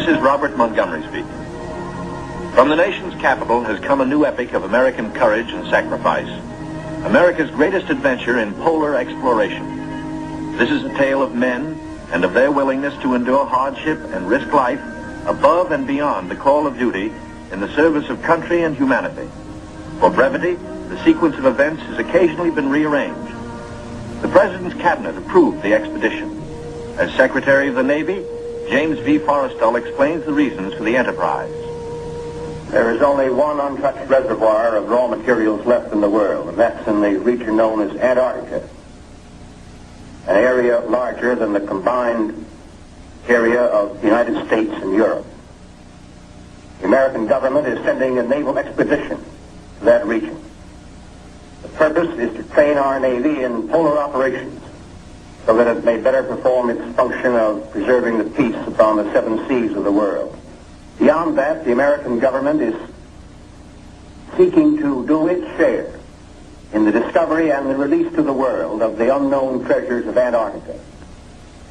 This is Robert Montgomery speaking. From the nation's capital has come a new epic of American courage and sacrifice, America's greatest adventure in polar exploration. This is a tale of men and of their willingness to endure hardship and risk life above and beyond the call of duty in the service of country and humanity. For brevity, the sequence of events has occasionally been rearranged. The President's Cabinet approved the expedition. As Secretary of the Navy, James V. Forrestal explains the reasons for the enterprise. There is only one untouched reservoir of raw materials left in the world, and that's in the region known as Antarctica, an area larger than the combined area of the United States and Europe. The American government is sending a naval expedition to that region. The purpose is to train our Navy in polar operations so that it may better perform its function of preserving the peace upon the seven seas of the world. Beyond that, the American government is seeking to do its share in the discovery and the release to the world of the unknown treasures of Antarctica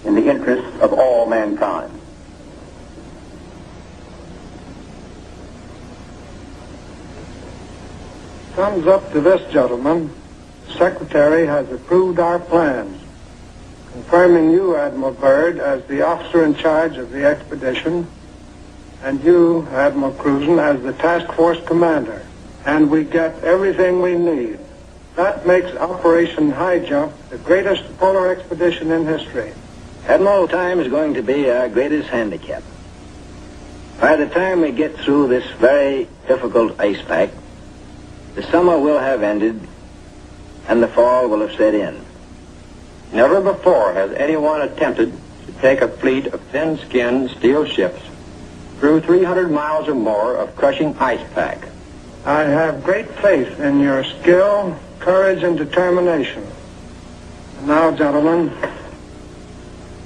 in the interests of all mankind. Thumbs up to this, gentlemen. The Secretary has approved our plans, confirming you, Admiral Byrd, as the officer in charge of the expedition, and you, Admiral Cruzen, as the task force commander. And we get everything we need. That makes Operation High Jump the greatest polar expedition in history. Admiral, time is going to be our greatest handicap. By the time we get through this very difficult ice pack, the summer will have ended and the fall will have set in. Never before has anyone attempted to take a fleet of thin-skinned steel ships through 300 miles or more of crushing ice pack. I have great faith in your skill, courage, and determination. And now, gentlemen.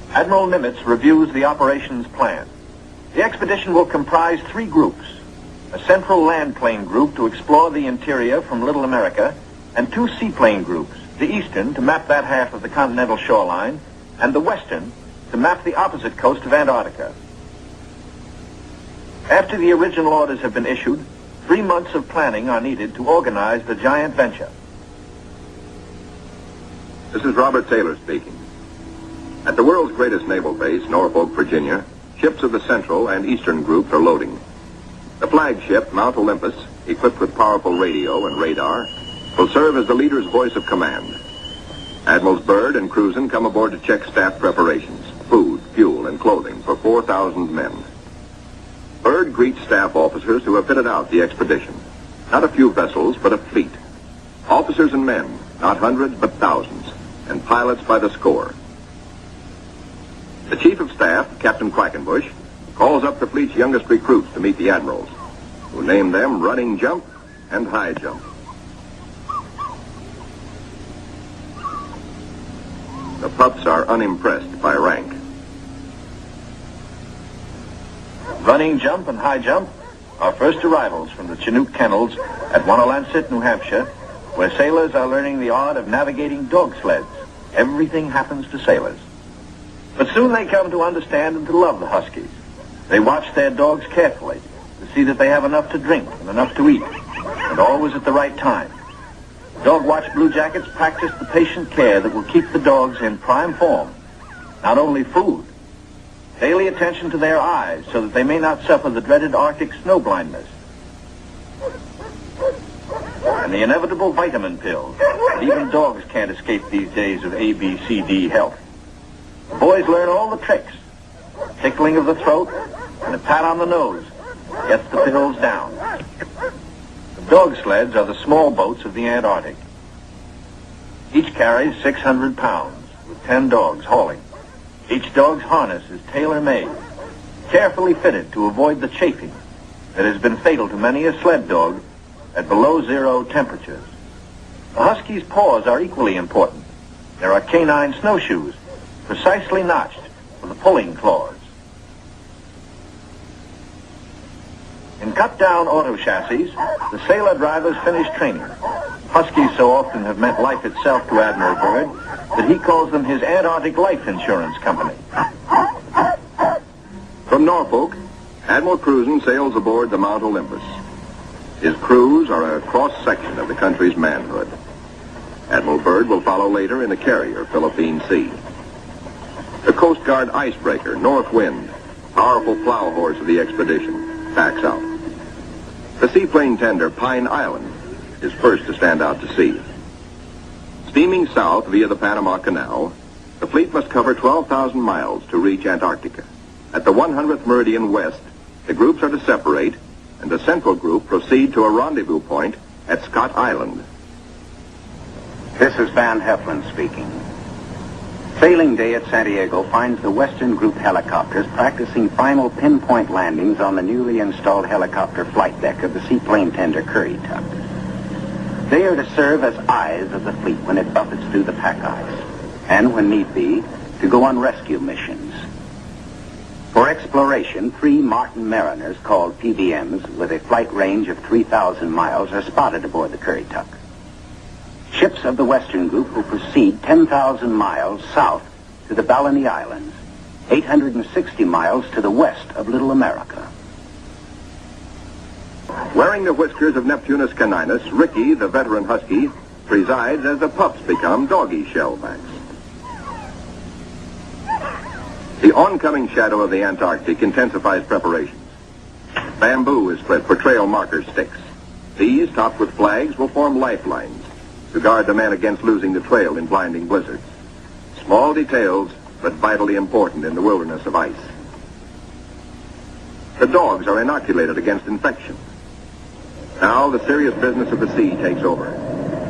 Admiral Nimitz reviews the operations plan. The expedition will comprise 3 groups: a central land plane group to explore the interior from Little America, and 2 seaplane groups, the eastern to map that half of the continental shoreline, and the western to map the opposite coast of Antarctica. After the original orders have been issued, 3 months of planning are needed to organize the giant venture. This is Robert Taylor speaking. At the world's greatest naval base, Norfolk, Virginia, ships of the Central and Eastern groups are loading. The flagship, Mount Olympus, equipped with powerful radio and radar, will serve as the leader's voice of command. Admirals Byrd and Cruzen come aboard to check staff preparations, food, fuel, and clothing for 4,000 men. Byrd greets staff officers who have fitted out the expedition. Not a few vessels, but a fleet. Officers and men, not hundreds, but thousands, and pilots by the score. The Chief of Staff, Captain Quackenbush, calls up the fleet's youngest recruits to meet the admirals, who name them Running Jump and High Jump. The pups are unimpressed by rank. Running Jump and High Jump are first arrivals from the Chinook kennels at Wanalancet, New Hampshire, where sailors are learning the art of navigating dog sleds. Everything happens to sailors. But soon they come to understand and to love the Huskies. They watch their dogs carefully to see that they have enough to drink and enough to eat, and always at the right time. Dog Watch Blue Jackets practice the patient care that will keep the dogs in prime form. Not only food, daily attention to their eyes so that they may not suffer the dreaded Arctic snow blindness, and the inevitable vitamin pills that even dogs can't escape these days of ABCD health. The boys learn all the tricks. Tickling of the throat and a pat on the nose gets the pills down. The dog sleds are the small boats of the Antarctic. Each carries 600 pounds, with 10 dogs hauling. Each dog's harness is tailor-made, carefully fitted to avoid the chafing that has been fatal to many a sled dog at below 0 temperatures. The Husky's paws are equally important. There are canine snowshoes, precisely notched for the pulling claws. In cut-down auto chassis, the sailor drivers finish training. Huskies so often have meant life itself to Admiral Byrd that he calls them his Antarctic Life Insurance Company. From Norfolk, Admiral Cruzen sails aboard the Mount Olympus. His crews are a cross-section of the country's manhood. Admiral Byrd will follow later in the carrier Philippine Sea. The Coast Guard icebreaker, North Wind, powerful plow horse of the expedition, backs out. The seaplane tender Pine Island is first to stand out to sea. Steaming south via the Panama Canal, the fleet must cover 12,000 miles to reach Antarctica. At the 100th meridian west, the groups are to separate, and the central group proceed to a rendezvous point at Scott Island. This is Van Heflin speaking. Sailing day at Santiago finds the Western Group helicopters practicing final pinpoint landings on the newly installed helicopter flight deck of the seaplane tender Currituck. They are to serve as eyes of the fleet when it buffets through the pack ice, and when need be, to go on rescue missions. For exploration, 3 Martin Mariners, called PBMs, with a flight range of 3,000 miles, are spotted aboard the Currituck. Ships of the Western Group will proceed 10,000 miles south to the Balleny Islands, 860 miles to the west of Little America. Wearing the whiskers of Neptunus caninus, Ricky, the veteran husky, presides as the pups become doggy shellbacks. The oncoming shadow of the Antarctic intensifies preparations. Bamboo is spread for trail marker sticks. These, topped with flags, will form lifelines to guard the men against losing the trail in blinding blizzards. Small details, but vitally important in the wilderness of ice. The dogs are inoculated against infection. Now the serious business of the sea takes over.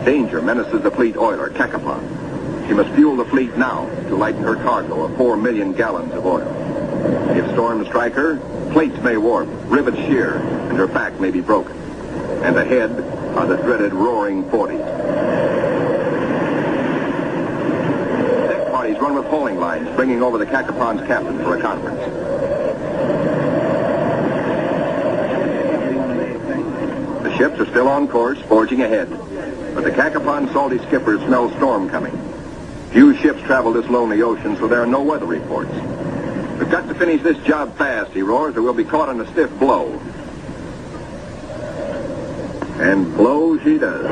Danger menaces the fleet oiler, Cacapon. She must fuel the fleet now to lighten her cargo of 4 million gallons of oil. If storms strike her, plates may warp, rivets shear, and her back may be broken. And ahead are the dreaded roaring 40s. Deck parties run with hauling lines, bringing over the Cacapon's captain for a conference. The ships are still on course, forging ahead. But the Cacapon's salty skipper smells storm coming. Few ships travel this lonely ocean, so there are no weather reports. We've got to finish this job fast, he roars, or we'll be caught in a stiff blow. And blow she does.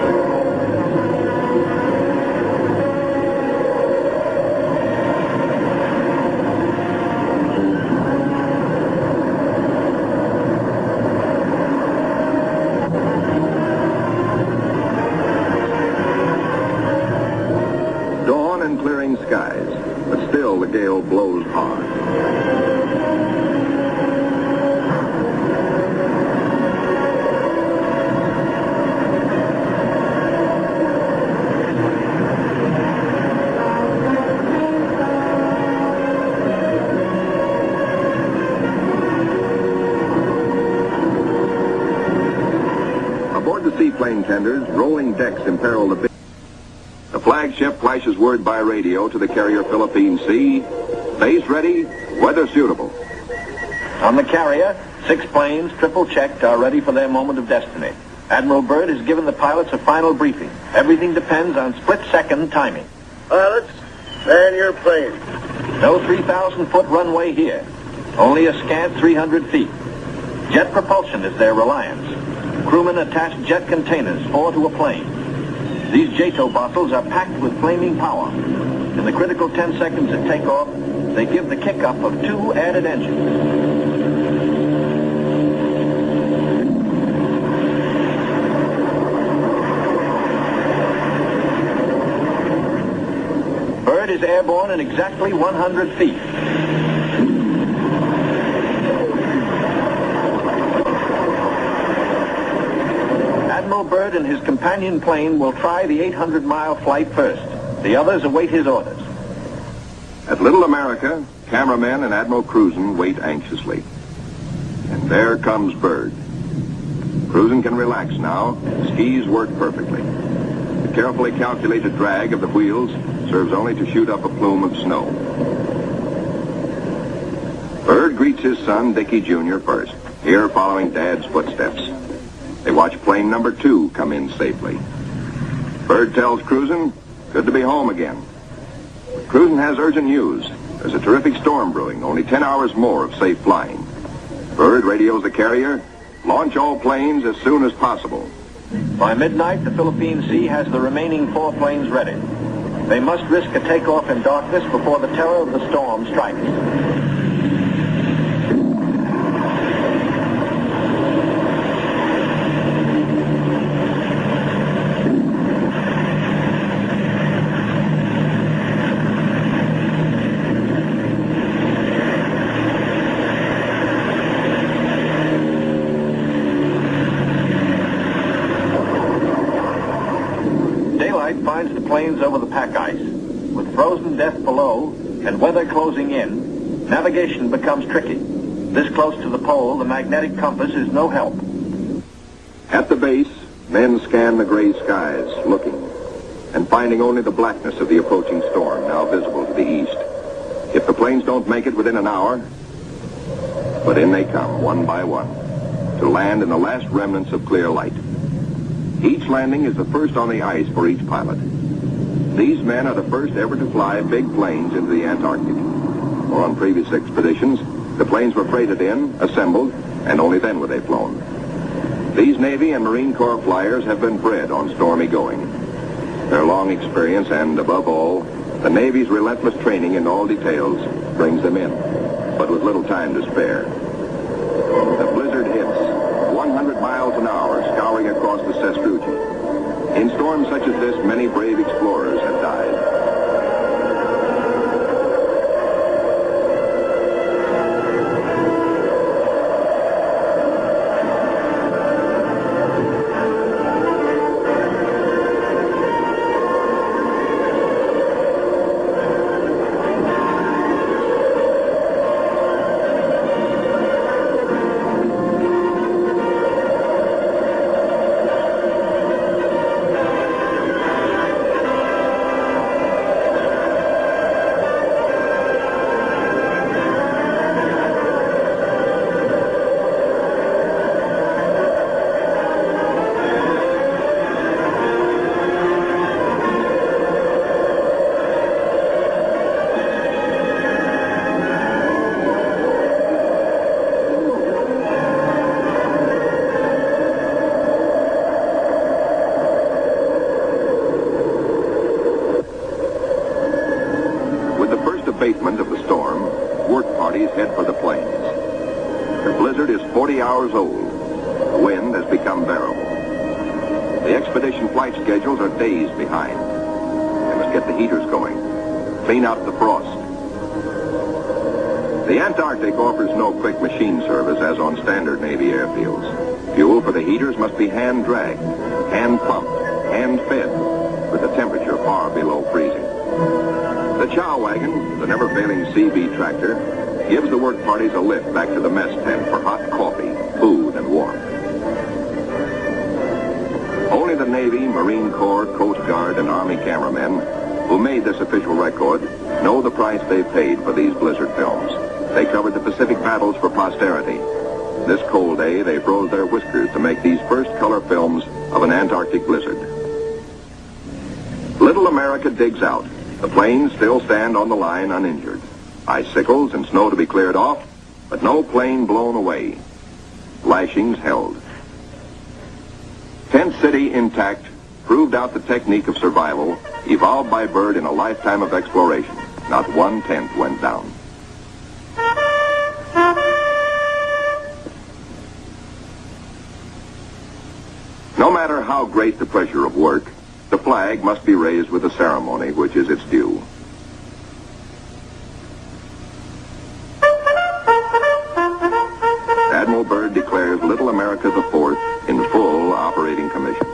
Dawn and clearing skies, but still the gale blows hard. Aboard the seaplane tenders, rolling decks imperil the... The flagship flashes word by radio to the carrier Philippine Sea. Base ready, weather suitable. On the carrier, 6 planes, triple checked, are ready for their moment of destiny. Admiral Byrd has given the pilots a final briefing. Everything depends on split-second timing. Pilots, man your planes. No 3,000-foot runway here. Only a scant 300 feet. Jet propulsion is their reliance. Crewmen attach jet containers, 4 to a plane. These JATO bottles are packed with flaming power. In the critical 10 seconds at takeoff, they give the kick-up of 2 added engines. Byrd is airborne in exactly 100 feet. Admiral Byrd and his companion plane will try the 800-mile flight first. The others await his orders. At Little America, cameramen and Admiral Cruzen wait anxiously. And there comes Byrd. Cruzen can relax now. Skis work perfectly. The carefully calculated drag of the wheels serves only to shoot up a plume of snow. Byrd greets his son, Dickie Jr., first, here following Dad's footsteps. They watch plane number 2 come in safely. Byrd tells Cruzen, good to be home again. Cruzen has urgent news. There's a terrific storm brewing, only 10 hours more of safe flying. Byrd radios the carrier, launch all planes as soon as possible. By midnight, the Philippine Sea has the remaining 4 planes ready. They must risk a takeoff in darkness before the terror of the storm strikes. Finds the planes over the pack ice. With frozen death below and weather closing in, navigation becomes tricky. This close to the pole, the magnetic compass is no help. At the base, men scan the gray skies, looking, and finding only the blackness of the approaching storm, now visible to the east. If the planes don't make it within an hour, but in they come, one by one, to land in the last remnants of clear light. Each landing is the first on the ice for each pilot. These men are the first ever to fly big planes into the Antarctic. Or on previous expeditions, the planes were freighted in, assembled, and only then were they flown. These Navy and Marine Corps flyers have been bred on stormy going. Their long experience and, above all, the Navy's relentless training in all details brings them in, but with little time to spare. The blizzard hits, 100 miles an hour, scouring across the sastrugi. In storms such as this, many brave explorers have died. Abatement of the storm, work parties head for the plains. The blizzard is 40 hours old. The wind has become bearable. The expedition flight schedules are days behind. They must get the heaters going, clean out the frost. The Antarctic offers no quick machine service as on standard Navy airfields. Fuel for the heaters must be hand-dragged, hand-pumped, hand-fed, with the temperature far below freezing. The chow wagon, the never-failing CB tractor, gives the work parties a lift back to the mess tent for hot coffee, food, and warmth. Only the Navy, Marine Corps, Coast Guard, and Army cameramen who made this official record know the price they paid for these blizzard films. They covered the Pacific battles for posterity. This cold day, they froze their whiskers to make these first color films of an Antarctic blizzard. Little America digs out. The planes still stand on the line uninjured. Icicles and snow to be cleared off, but no plane blown away. Lashings held. Tent City intact proved out the technique of survival evolved by Byrd in a lifetime of exploration. Not one tent went down. No matter how great the pressure of work, the flag must be raised with a ceremony which is its due. Admiral Byrd declares Little America IV in full operating commission.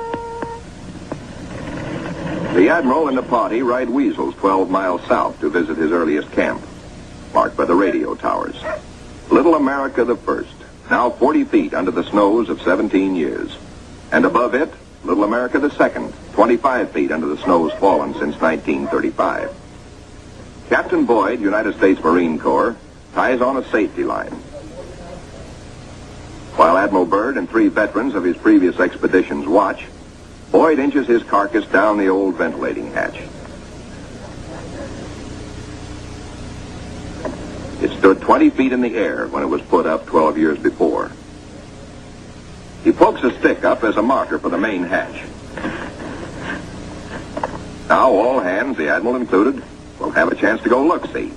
The Admiral and the party ride Weasels 12 miles south to visit his earliest camp, marked by the radio towers. Little America I, now 40 feet under the snows of 17 years. And above it, Little America II, 25 feet under the snows fallen since 1935. Captain Boyd, United States Marine Corps, ties on a safety line. While Admiral Byrd and 3 veterans of his previous expeditions watch, Boyd inches his carcass down the old ventilating hatch. It's stood 20 feet in the air when it was put up 12 years before. He pokes a stick up as a marker for the main hatch. Now all hands, the Admiral included, will have a chance to go look-see.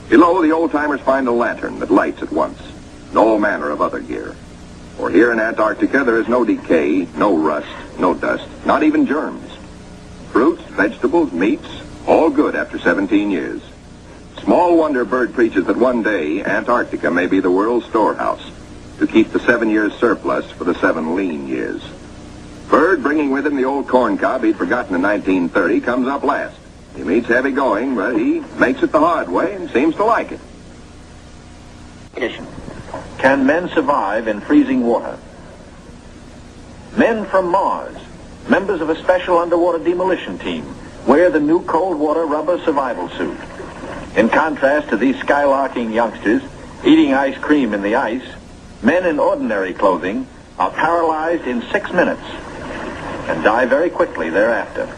Below, the old-timers find a lantern that lights at once, and all manner of other gear. For here in Antarctica, there is no decay, no rust, no dust, not even germs. Fruits, vegetables, meats, all good after 17 years. Small wonder Bird preaches that one day Antarctica may be the world's storehouse to keep the 7 years surplus for the 7 lean years. Bird, bringing with him the old corn cob he'd forgotten in 1930, comes up last. He meets heavy going, but he makes it the hard way and seems to like it. Can men survive in freezing water? Men from Mars, members of a special underwater demolition team, wear the new cold water rubber survival suit. In contrast to these skylarking youngsters eating ice cream in the ice, men in ordinary clothing are paralyzed in 6 minutes and die very quickly thereafter.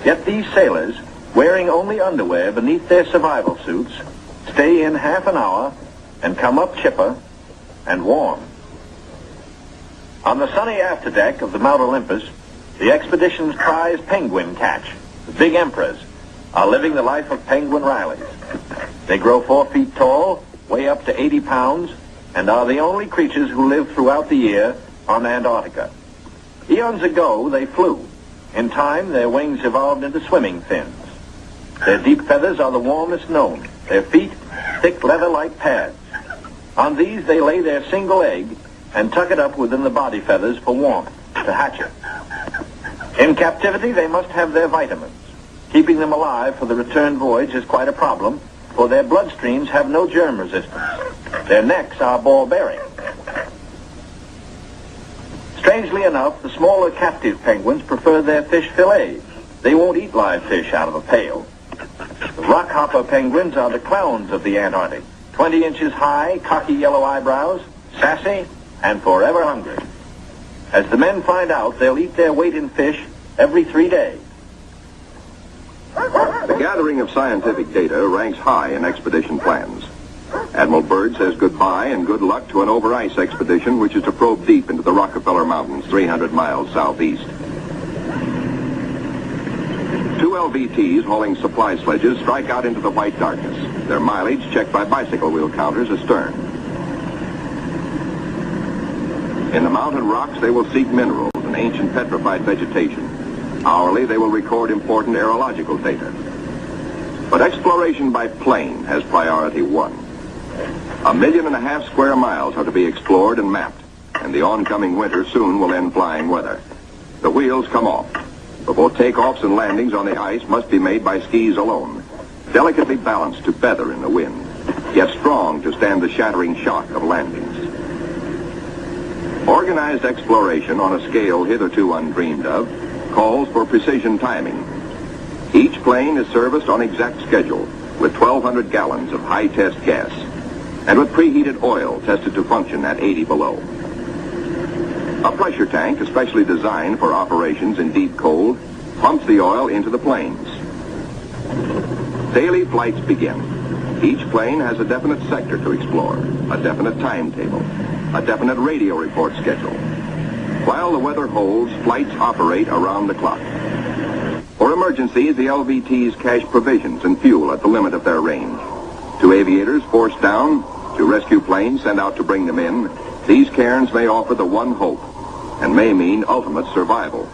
Yet these sailors, wearing only underwear beneath their survival suits, stay in half an hour and come up chipper and warm. On the sunny afterdeck of the Mount Olympus, the expedition's prize penguin catch, the big emperors, are living the life of penguin Rileys. They grow 4 feet tall, weigh up to 80 pounds, and are the only creatures who live throughout the year on Antarctica. Eons ago, they flew. In time, their wings evolved into swimming fins. Their deep feathers are the warmest known. Their feet, thick leather-like pads. On these, they lay their single egg and tuck it up within the body feathers for warmth, to hatch it. In captivity, they must have their vitamins. Keeping them alive for the return voyage is quite a problem, for their bloodstreams have no germ resistance. Their necks are ball-bearing. Strangely enough, the smaller captive penguins prefer their fish fillets. They won't eat live fish out of a pail. The rockhopper penguins are the clowns of the Antarctic. 20 inches high, cocky yellow eyebrows, sassy, and forever hungry. As the men find out, they'll eat their weight in fish every 3 days. The gathering of scientific data ranks high in expedition plans. Admiral Byrd says goodbye and good luck to an over-ice expedition which is to probe deep into the Rockefeller Mountains, 300 miles southeast. 2 LVTs hauling supply sledges strike out into the white darkness, their mileage checked by bicycle wheel counters astern. In the mountain rocks, they will seek minerals and ancient petrified vegetation. Hourly, they will record important aerological data. But exploration by plane has priority 1. 1.5 million square miles are to be explored and mapped, and the oncoming winter soon will end flying weather. The wheels come off. But both takeoffs and landings on the ice must be made by skis alone, delicately balanced to feather in the wind, yet strong to stand the shattering shock of landings. Organized exploration on a scale hitherto undreamed of calls for precision timing. Each plane is serviced on exact schedule with 1,200 gallons of high-test gas and with preheated oil tested to function at 80 below. A pressure tank, especially designed for operations in deep cold, pumps the oil into the planes. Daily flights begin. Each plane has a definite sector to explore, a definite timetable, a definite radio report schedule. While the weather holds, flights operate around the clock. For emergencies, the LVTs cache provisions and fuel at the limit of their range. To aviators forced down, to rescue planes sent out to bring them in, these cairns may offer the one hope and may mean ultimate survival.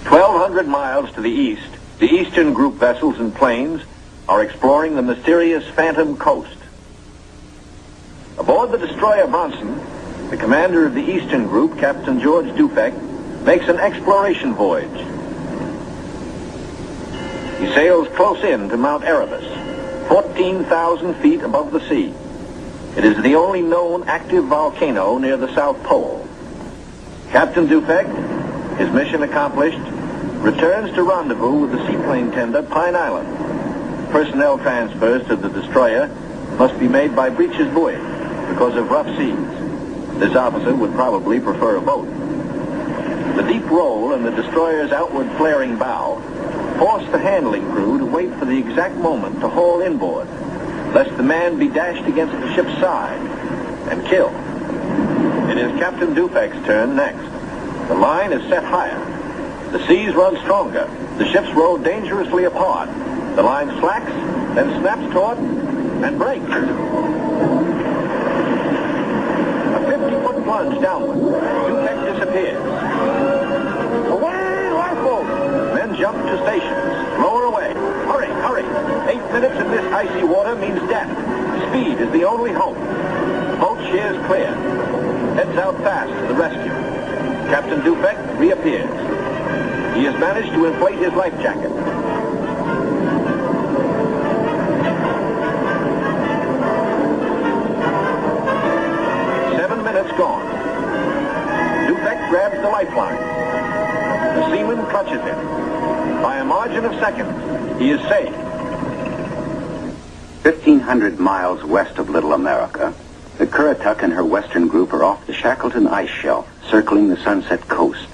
1,200 miles to the east, the Eastern Group vessels and planes are exploring the mysterious Phantom Coast. Aboard the destroyer Bronson, the commander of the Eastern Group, Captain George Dufek, makes an exploration voyage. He sails close in to Mount Erebus, 14,000 feet above the sea. It is the only known active volcano near the South Pole. Captain Dufek, his mission accomplished, returns to rendezvous with the seaplane tender Pine Island. Personnel transfers to the destroyer must be made by breeches buoy because of rough seas. This officer would probably prefer a boat. The deep roll in the destroyer's outward flaring bow forced the handling crew to wait for the exact moment to haul inboard, lest the man be dashed against the ship's side and killed. It is Captain Dufek's turn next. The line is set higher. The seas run stronger. The ships roll dangerously apart. The line slacks, then snaps taut and breaks. A 50-foot plunge downward. Dufek disappears. Away, lifeboat! Men jump to stations. Lower away. Hurry, hurry. 8 minutes in this icy water means death. Speed is the only hope. The boat sheers clear. Heads out fast to the rescue. Captain Dufek reappears. He has managed to inflate his life jacket. Gone. Dufek grabs the lifeline. The seaman clutches it. By a margin of seconds, he is safe. 1,500 miles west of Little America, the Currituck and her western group are off the Shackleton ice shelf, circling the Sunset Coast.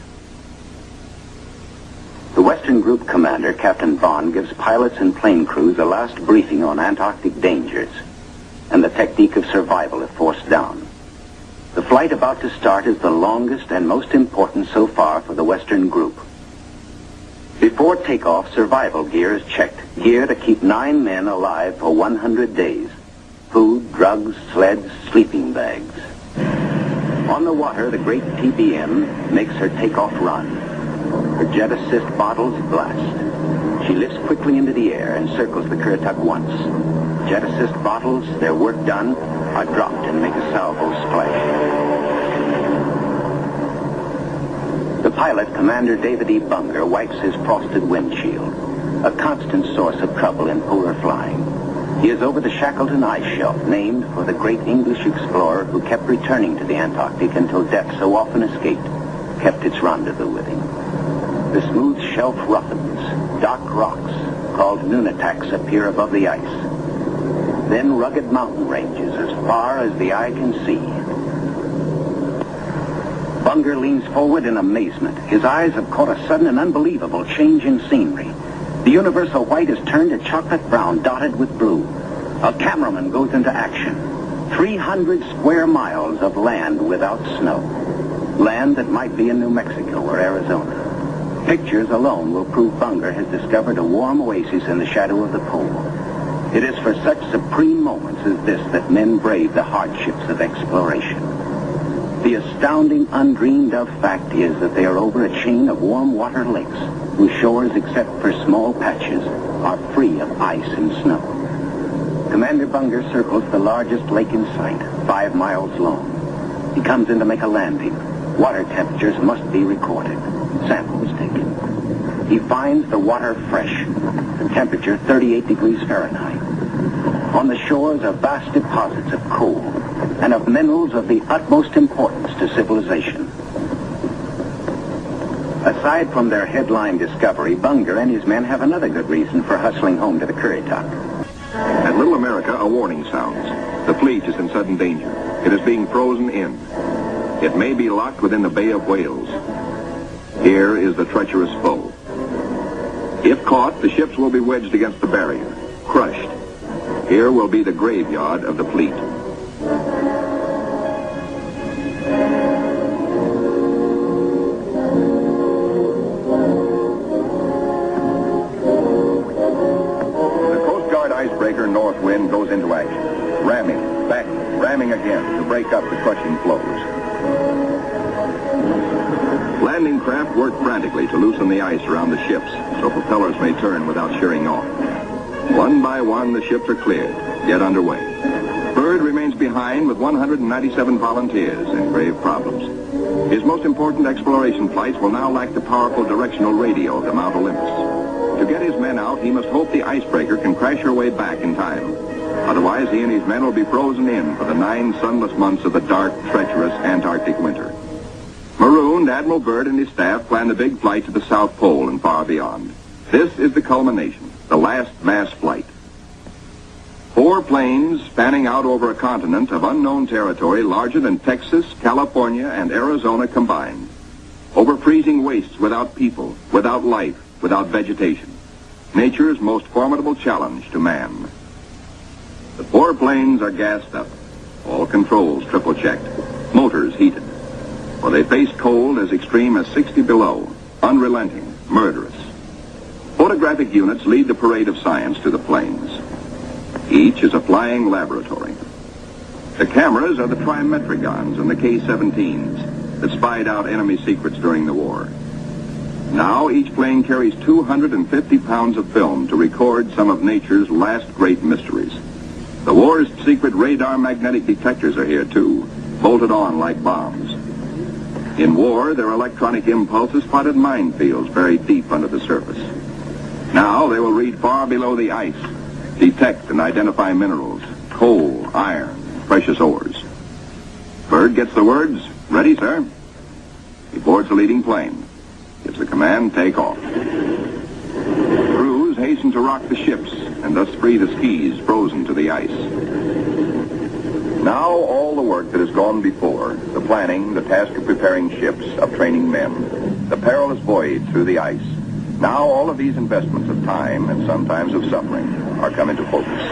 The western group commander, Captain Vaughn, gives pilots and plane crews a last briefing on Antarctic dangers and the technique of survival if forced down. The flight about to start is the longest and most important so far for the Western group. Before takeoff, survival gear is checked. Gear to keep 9 men alive for 100 days. Food, drugs, sleds, sleeping bags. On the water, the great TBM makes her takeoff run. Her jet assist bottles blast. She lifts quickly into the air and circles the Currituck once. Jet assist bottles, their work done, are dropped and make a salvo splash. The pilot, Commander David E. Bunger, wipes his frosted windshield, a constant source of trouble in polar flying. He is over the Shackleton ice shelf, named for the great English explorer who kept returning to the Antarctic until death, so often escaped, kept its rendezvous with him. The smooth shelf roughens. Dark rocks, called nunataks, appear above the ice. Then rugged mountain ranges as far as the eye can see. Bunger leans forward in amazement. His eyes have caught a sudden and unbelievable change in scenery. The universal white has turned to chocolate brown, dotted with blue. A cameraman goes into action. 300 square miles of land without snow. Land that might be in New Mexico or Arizona. Pictures alone will prove Bunger has discovered a warm oasis in the shadow of the pole. It is for such supreme moments as this that men brave the hardships of exploration. The astounding, undreamed-of fact is that they are over a chain of warm water lakes whose shores, except for small patches, are free of ice and snow. Commander Bunger circles the largest lake in sight, 5 miles long. He comes in to make a landing. Water temperatures must be recorded. Samples taken. He finds the water fresh, the temperature 38 degrees Fahrenheit. On the shores are vast deposits of coal and of minerals of the utmost importance to civilization. Aside from their headline discovery, Bunger and his men have another good reason for hustling home to the Currituck. At Little America, a warning sounds. The fleet is in sudden danger. It is being frozen in. It may be locked within the Bay of Whales. Here is the treacherous foe. If caught, the ships will be wedged against the barrier, crushed. Here will be the graveyard of the fleet. The Coast Guard icebreaker Northwind goes into action. Ramming, back, ramming again to break up the crushing floes. Landing craft work frantically to loosen the ice around the ships so propellers may turn without shearing off. One by one, the ships are cleared, get underway. Byrd remains behind with 197 volunteers in grave problems. His most important exploration flights will now lack the powerful directional radio of the Mount Olympus. To get his men out, he must hope the icebreaker can crash her way back in time. Otherwise, he and his men will be frozen in for the 9 sunless months of the dark, treacherous Antarctic winter. Marooned, Admiral Byrd and his staff plan the big flight to the South Pole and far beyond. This is the culmination, the last mass flight. 4 planes spanning out over a continent of unknown territory larger than Texas, California, and Arizona combined. Over freezing wastes without people, without life, without vegetation. nature's most formidable challenge to man. The 4 planes are gassed up, all controls triple-checked, motors heated, for they face cold as extreme as 60 below, unrelenting, murderous. Photographic units lead the parade of science to the planes. Each is a flying laboratory. The cameras are the trimetricons and the K-17s that spied out enemy secrets during the war. Now each plane carries 250 pounds of film to record some of nature's last great mysteries. The war's secret radar magnetic detectors are here too, bolted on like bombs. In war, their electronic impulses spotted minefields buried deep under the surface. Now they will read far below the ice, detect and identify minerals, coal, iron, precious ores. Byrd gets the words, "Ready, sir." He boards the leading plane, gives the command, "Take off." Crews hasten to rock the ships and thus free the skis frozen to the ice. Now all the work that has gone before, the planning, the task of preparing ships, of training men, the perilous voyage through the ice, now all of these investments of time and sometimes of suffering are come into focus.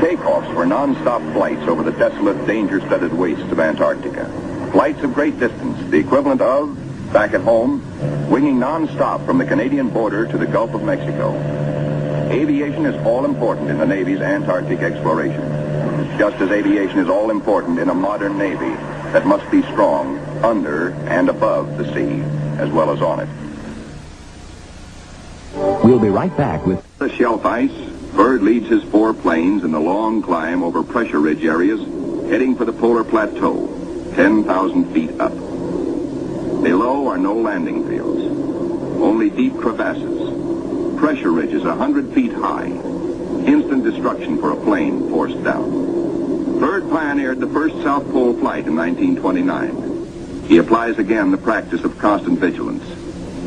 Takeoffs for non-stop flights over the desolate, danger-studded wastes of Antarctica. Flights of great distance, the equivalent of, back at home, winging non-stop from the Canadian border to the Gulf of Mexico. Aviation is all important in the Navy's Antarctic exploration, just as aviation is all important in a modern Navy that must be strong under and above the sea, as well as on it. We'll be right back with The shelf ice. Byrd leads his 4 planes in the long climb over pressure ridge areas, heading for the polar plateau, 10,000 feet up. Below are no landing fields, only deep crevasses. Pressure ridges 100 feet high. Instant destruction for a plane forced down. Byrd pioneered the first South Pole flight in 1929. He applies again the practice of constant vigilance,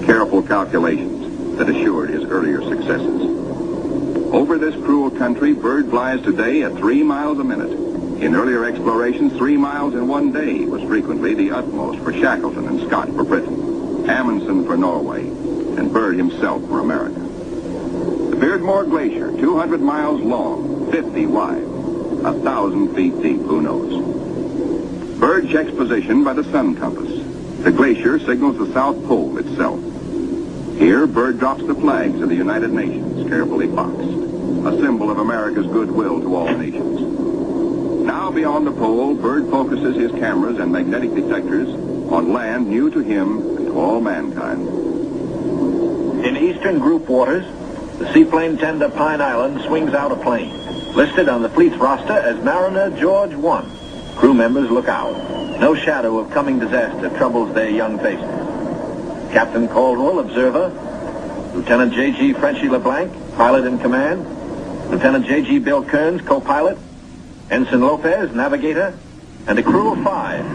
careful calculations that assured his earlier successes. Over this cruel country, Byrd flies today at 3 miles a minute. In earlier explorations, 3 miles in one day was frequently the utmost for Shackleton and Scott for Britain, Amundsen for Norway, and Byrd himself for America. The Beardmore Glacier, 200 miles long, 50 wide, 1,000 feet deep, who knows. Byrd checks position by the sun compass. The glacier signals the South Pole itself. Here, Byrd drops the flags of the United Nations, carefully boxed, a symbol of America's goodwill to all nations. Now beyond the pole, Byrd focuses his cameras and magnetic detectors on land new to him and to all mankind. In eastern group waters, the seaplane tender Pine Island swings out a plane, listed on the fleet's roster as Mariner George 1. Crew members look out. No shadow of coming disaster troubles their young faces. Captain Caldwell, observer. Lieutenant J.G. Frenchy LeBlanc, pilot in command. Lieutenant J.G. Bill Kearns, co-pilot. Ensign Lopez, navigator. And a crew of 5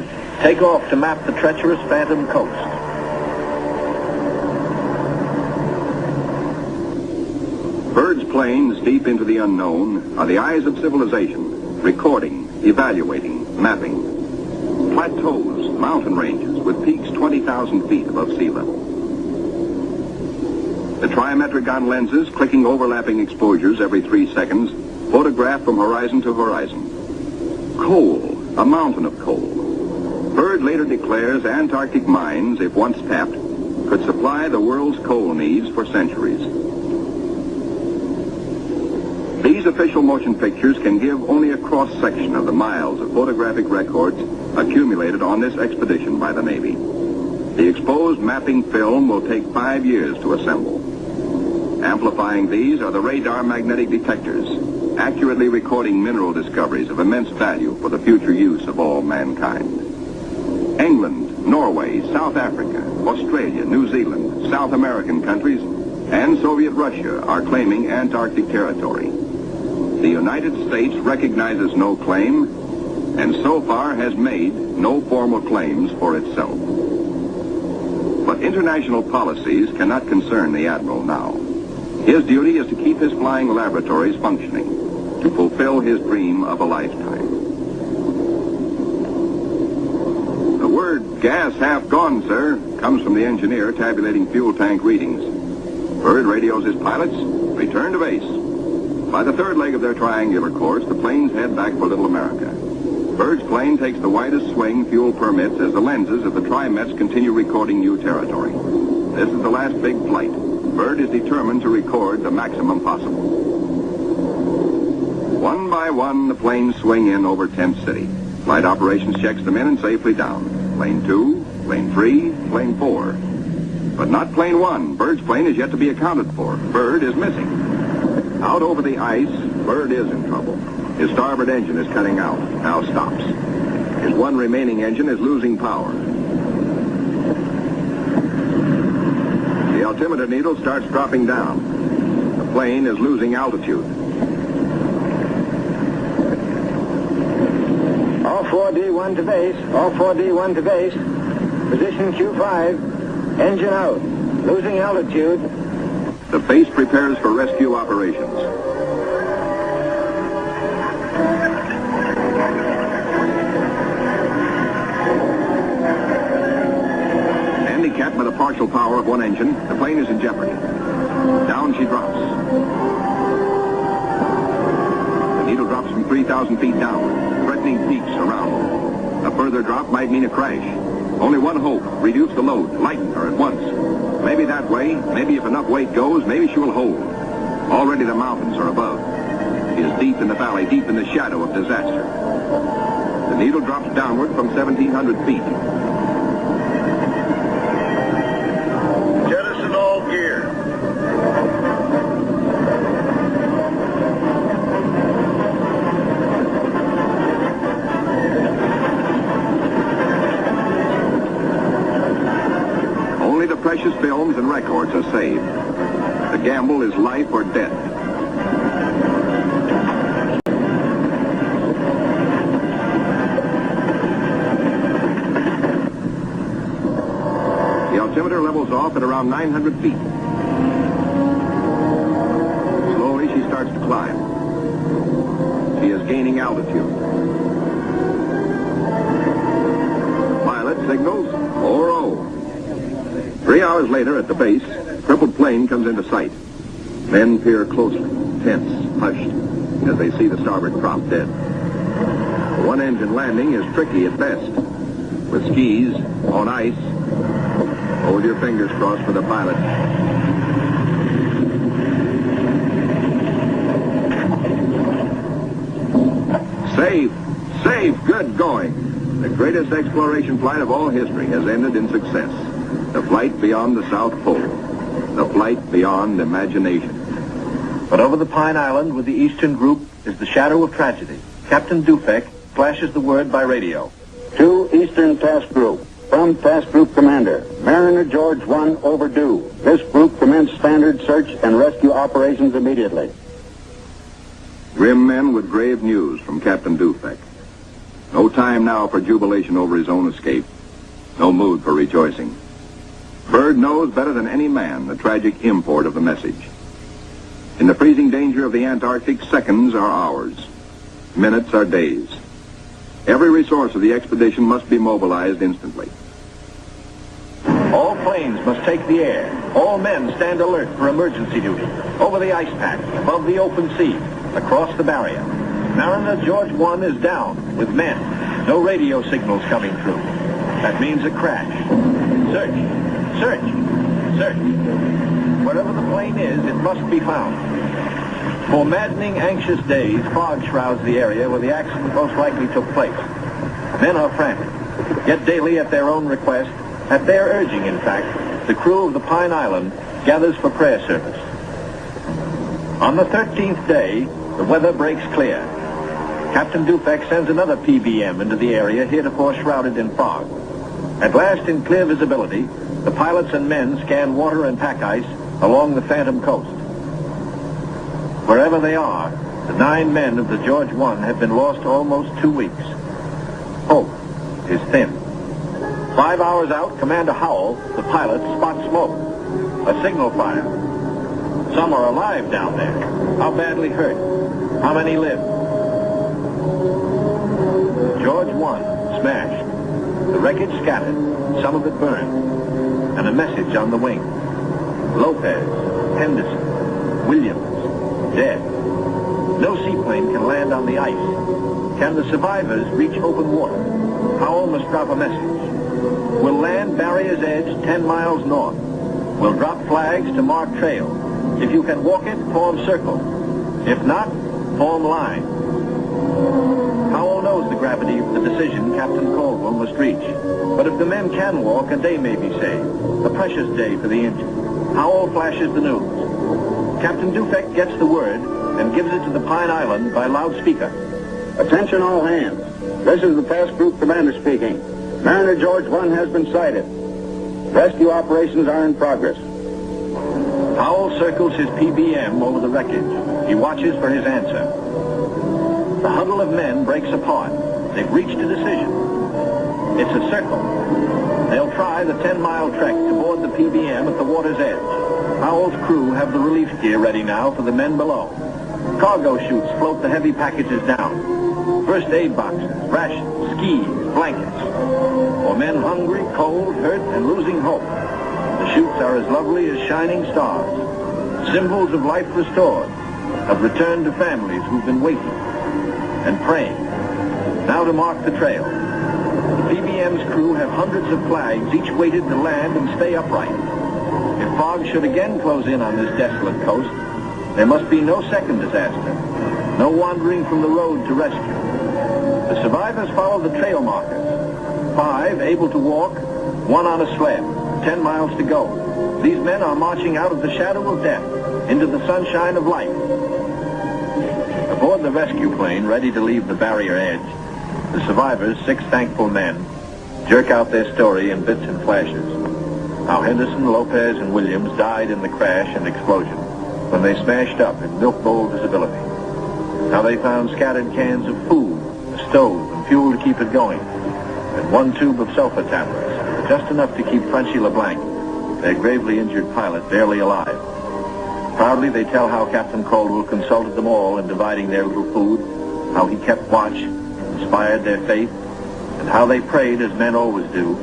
take off to map the treacherous Phantom coast. Byrd's planes, deep into the unknown, are the eyes of civilization, recording, evaluating, mapping. Plateaus, mountain ranges with peaks 20,000 feet above sea level. The trimetricon lenses, clicking overlapping exposures every 3 seconds, photograph from horizon to horizon. Coal, a mountain of coal. Byrd later declares Antarctic mines, if once tapped, could supply the world's coal needs for centuries. These official motion pictures can give only a cross-section of the miles of photographic records accumulated on this expedition by the Navy. The exposed mapping film will take 5 years to assemble. Amplifying these are the radar magnetic detectors, accurately recording mineral discoveries of immense value for the future use of all mankind. England, Norway, South Africa, Australia, New Zealand, South American countries, and Soviet Russia are claiming Antarctic territory. The United States recognizes no claim, and so far has made no formal claims for itself. But international policies cannot concern the Admiral now. His duty is to keep his flying laboratories functioning, to fulfill his dream of a lifetime. The word "gas half gone, sir," comes from the engineer tabulating fuel tank readings. Bird radios his pilots, return to base. By the third leg of their triangular course, the planes head back for Little America. Bird's plane takes the widest swing fuel permits as the lenses of the Trimets continue recording new territory. This is the last big flight. Bird is determined to record the maximum possible. One by one, the planes swing in over Tent City. Flight operations checks them in and safely down. Plane 2, plane 3, plane 4. But not plane 1. Bird's plane is yet to be accounted for. Bird is missing. Out over the ice, Bird is in trouble. His starboard engine is cutting out, now stops. His one remaining engine is losing power. The altimeter needle starts dropping down. The plane is losing altitude. All 4D1 to base. All 4D1 to base. Position Q5. Engine out. Losing altitude. The base prepares for rescue operations. Handicapped by the partial power of one engine, the plane is in jeopardy. Down she drops. The needle drops from 3,000 feet down, threatening peaks around. A further drop might mean a crash. Only one hope: reduce the load, lighten her at once. Maybe that way, maybe if enough weight goes, maybe she will hold. Already the mountains are above. She is deep in the valley, deep in the shadow of disaster. The needle drops downward from 1,700 feet. Jettison all gear. Only the precious films and records are saved. The gamble is life or death. The altimeter levels off at around 900 feet. Slowly she starts to climb. She is gaining altitude. Pilot signals 4-0. 3 hours later at the base, crippled plane comes into sight. Men peer closely, tense, hushed, as they see the starboard prop dead. The one-engine landing is tricky at best. With skis, on ice, hold your fingers crossed for the pilot. Safe, safe, good going. The greatest exploration flight of all history has ended in success. The flight beyond the South Pole. The flight beyond imagination. But over the Pine Island with the Eastern Group is the shadow of tragedy. Captain Dufek flashes the word by radio. To Eastern Task Group. From Task Group Commander, Mariner George 1 overdue. This group commence standard search and rescue operations immediately. Grim men with grave news from Captain Dufek. No time now for jubilation over his own escape. No mood for rejoicing. Bird knows better than any man the tragic import of the message. In the freezing danger of the Antarctic, seconds are hours. Minutes are days. Every resource of the expedition must be mobilized instantly. All planes must take the air. All men stand alert for emergency duty. Over the ice pack, above the open sea, across the barrier. Mariner George 1 is down with men. No radio signals coming through. That means a crash. Search. Search. Search. Wherever the plane is, it must be found. For maddening, anxious days, fog shrouds the area where the accident most likely took place. Men are frantic. Yet daily, at their own request, at their urging, in fact, the crew of the Pine Island gathers for prayer service. On the 13th day, the weather breaks clear. Captain Dufek sends another PBM into the area heretofore shrouded in fog. At last, in clear visibility, the pilots and men scan water and pack ice along the Phantom Coast. Wherever they are, the 9 men of the George 1 have been lost almost 2 weeks. Hope is thin. 5 hours out, Commander Howell, the pilot, spots smoke. A signal fire. Some are alive down there. How badly hurt? How many live? George 1 smashed. The wreckage scattered, some of it burned. And a message on the wing. Lopez, Henderson, Williams, dead. No seaplane can land on the ice. Can the survivors reach open water? Howell must drop a message. We'll land Barrier's Edge 10 miles north. We'll drop flags to mark trail. If you can walk it, form circle. If not, form line. Howell knows the gravity of the decision Captain Caldwell must reach. But if the men can walk, a day may be saved. A precious day for the injured. Howell flashes the news. Captain Dufek gets the word and gives it to the Pine Island by loudspeaker. Attention all hands. This is the task group commander speaking. Mariner George 1 has been sighted. Rescue operations are in progress. Howell circles his PBM over the wreckage. He watches for his answer. The huddle of men breaks apart. They've reached a decision. It's a circle. They'll try the 10-mile trek to board the PBM at the water's edge. Howell's crew have the relief gear ready now for the men below. Cargo chutes float the heavy packages down. First aid boxes, rations, skis, blankets. For men hungry, cold, hurt, and losing hope, the chutes are as lovely as shining stars. Symbols of life restored, of return to families who've been waiting and praying. Now to mark the trail. The PBM's crew have hundreds of flags, each weighted to land and stay upright. If fog should again close in on this desolate coast, there must be no second disaster, no wandering from the road to rescue. The survivors follow the trail markers. 5 able to walk, 1 on a sled, 10 miles to go. These men are marching out of the shadow of death into the sunshine of life. Aboard the rescue plane, ready to leave the barrier edge, the survivors, 6 thankful men, jerk out their story in bits and flashes. How Henderson, Lopez, and Williams died in the crash and explosion when they smashed up in milk bowl visibility. How they found scattered cans of food, a stove, and fuel to keep it going, and 1 tube of sulfur tablets, just enough to keep Frenchy LeBlanc, their gravely injured pilot, barely alive. Proudly they tell how Captain Caldwell consulted them all in dividing their little food, how he kept watch, inspired their faith, and how they prayed as men always do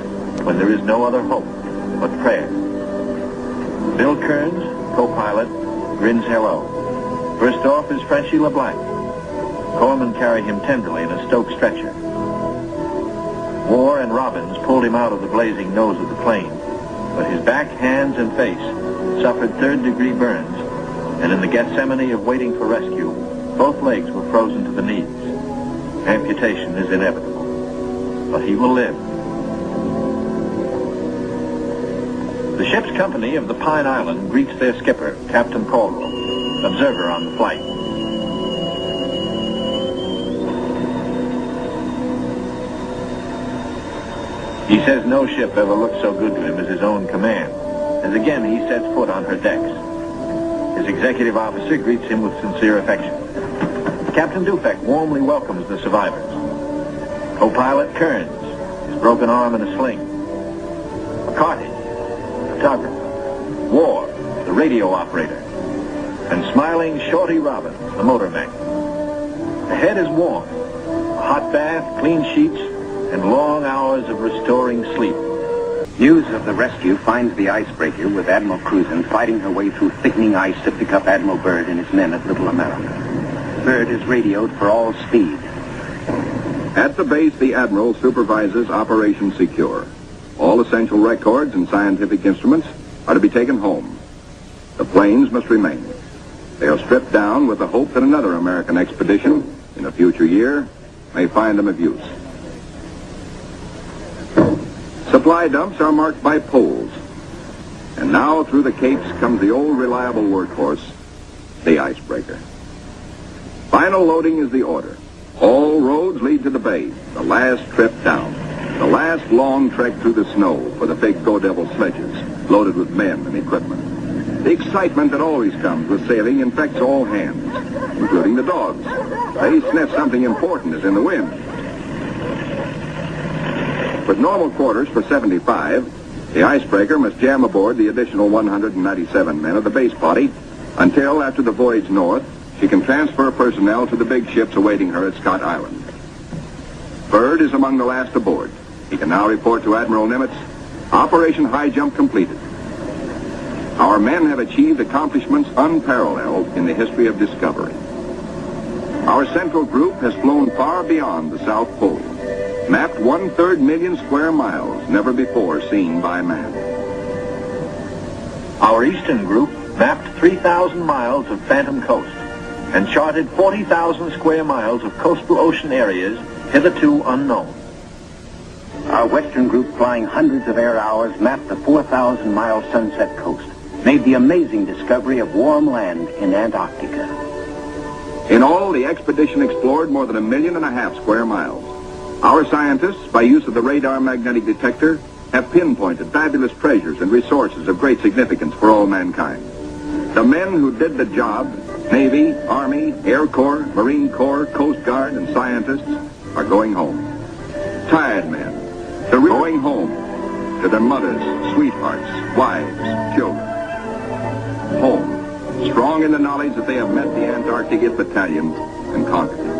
when there is no other hope but prayer. Bill Kearns, co-pilot, grins hello. First off is Frenchy LeBlanc. Corpsmen carry him tenderly in a Stoke stretcher. Moore and Robbins pulled him out of the blazing nose of the plane, but his back, hands, and face suffered third-degree burns, and in the Gethsemane of waiting for rescue, both legs were frozen to the knees. Amputation is inevitable, but he will live. The ship's company of the Pine Island greets their skipper, Captain Caldwell, observer on the flight. He says no ship ever looked so good to him as his own command, as again he sets foot on her decks. His executive officer greets him with sincere affection. Captain Dufek warmly welcomes the survivors. Co-pilot Kearns, his broken arm in a sling. McCarty, photographer. Ward, the radio operator. And smiling Shorty Robbins, the motor mech. The head is warm. A hot bath, clean sheets, and long hours of restoring sleep. News of the rescue finds the icebreaker with Admiral Cruzen fighting her way through thickening ice to pick up Admiral Byrd and his men at Little America. Byrd is radioed for all speed. At the base, the Admiral supervises Operation Secure. All essential records and scientific instruments are to be taken home. The planes must remain. They are stripped down with the hope that another American expedition in a future year may find them of use. Supply dumps are marked by poles. And now through the capes comes the old reliable workhorse, the icebreaker. Final loading is the order. All roads lead to the bay, the last trip down. The last long trek through the snow for the big Go Devil sledges, loaded with men and equipment. The excitement that always comes with sailing infects all hands, including the dogs. They sniff something important is in the wind. With normal quarters for 75, the icebreaker must jam aboard the additional 197 men of the base body until, after the voyage north, she can transfer personnel to the big ships awaiting her at Scott Island. Byrd is among the last aboard. He can now report to Admiral Nimitz, Operation High Jump completed. Our men have achieved accomplishments unparalleled in the history of discovery. Our central group has flown far beyond the South Pole, mapped 1/3 million square miles never before seen by man. Our eastern group mapped 3,000 miles of phantom coast and charted 40,000 square miles of coastal ocean areas hitherto unknown. Our western group, flying hundreds of air hours, mapped the 4,000-mile Sunset Coast, made the amazing discovery of warm land in Antarctica. In all, the expedition explored more than 1.5 million square miles. Our scientists, by use of the radar magnetic detector, have pinpointed fabulous treasures and resources of great significance for all mankind. The men who did the job, Navy, Army, Air Corps, Marine Corps, Coast Guard, and scientists, are going home. Tired men, they're going home to their mothers, sweethearts, wives, children. Home, strong in the knowledge that they have met the Antarctic Battalion and conquered it.